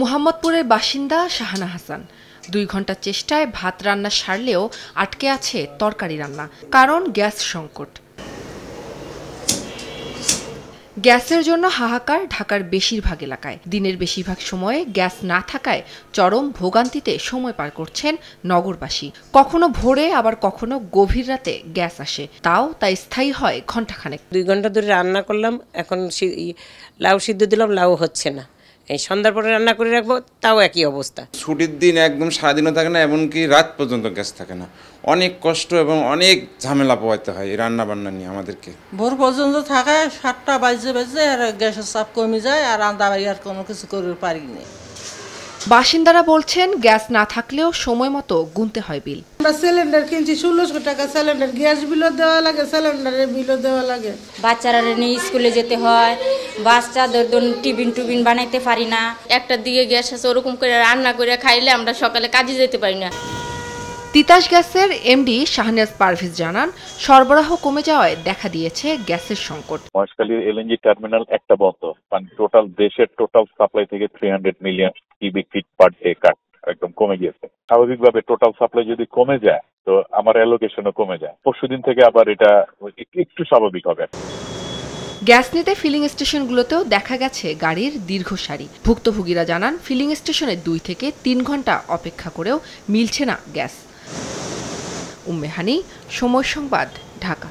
মুহাম্মদপুরের বাসিন্দা শাহানা হাসান 2 ঘন্টা চেষ্টায় ভাত রান্না সারলেও আটকে আছে তরকারি রান্না, কারণ গ্যাস সংকট। গ্যাসের জন্য হাহাকার ঢাকার বেশিরভাগ এলাকায়। দিনের বেশিরভাগ সময়ে গ্যাস না থাকায় চরম ভোগান্তিতে সময় পার করছেন নগরবাসী। কখনো ভোরে আবার কখনো গভীর রাতে গ্যাস আসে, তাই স্থায়ী হয় ঘণ্টাখানেক। 2 ঘন্টা ধরে রান্না করলাম, এখন লাউ সিদ্ধ দিলাম, লাউ হচ্ছে না। এই সন্ধ্যার পরে রান্না করে রাখবো, তাও একই অবস্থা। ছুটির দিন একদম সারাদিনও থাকে না, এমনকি রাত পর্যন্ত গ্যাস থাকে না। অনেক কষ্ট এবং অনেক ঝামেলা পোহাতে হয় এই রান্না বান্না নিয়ে আমাদেরকে। ভোর পর্যন্ত থাকায় 7টা বাজে আর গ্যাসের চাপ কমে যায়, আর রান্না বাড়ি আর কোনো কিছু করতে পারি না। বাসিন্দারা বলছেন গ্যাস না থাকলেও সময় মতো গুনতে হয় বিল। আমরা সিলিন্ডার কিনছি 1600 টাকা সিলিন্ডার, গ্যাস বিলও দেওয়া লাগে, সিলিন্ডারের বিলও দেওয়া লাগে। বাচ্চারা নিয়ে স্কুলে যেতে হয়, বাচ্চাদের টিফিন বানাইতে পারি না। একটা দিকে গ্যাস আছে, ওরকম করে রান্না করে খাইলে আমরা সকালে কাজে যেতে পারি না। তিতাস গ্যাসের এমডি শাহনাজ পারভেজ জানান, সরবরাহ কমে যাওয়ায় দেখা দিয়েছে গ্যাসের সংকট। মহেশখালীর এলএনজি টার্মিনাল একটা বন্ধ, মানে টোটাল দেশের টোটাল সাপ্লাই থেকে 300 million cubic feet per day cut একদম কমে গিয়েছে। স্বাভাবিকভাবে টোটাল সাপ্লাই যদি কমে যায় তো আমার অ্যালোকেশনও কমে যায়। পরশুদিন থেকে আবার এটা একটু স্বাভাবিক হবে। গ্যাস নিতে ফিলিং স্টেশনগুলোতেও দেখা গেছে গাড়ির দীর্ঘ সারি। ভুক্তভোগীরা জানান, ফিলিং স্টেশনে 2 থেকে 3 ঘন্টা অপেক্ষা করেও মিলছে না গ্যাস। উম্মে হানি, সময় সংবাদ, ঢাকা।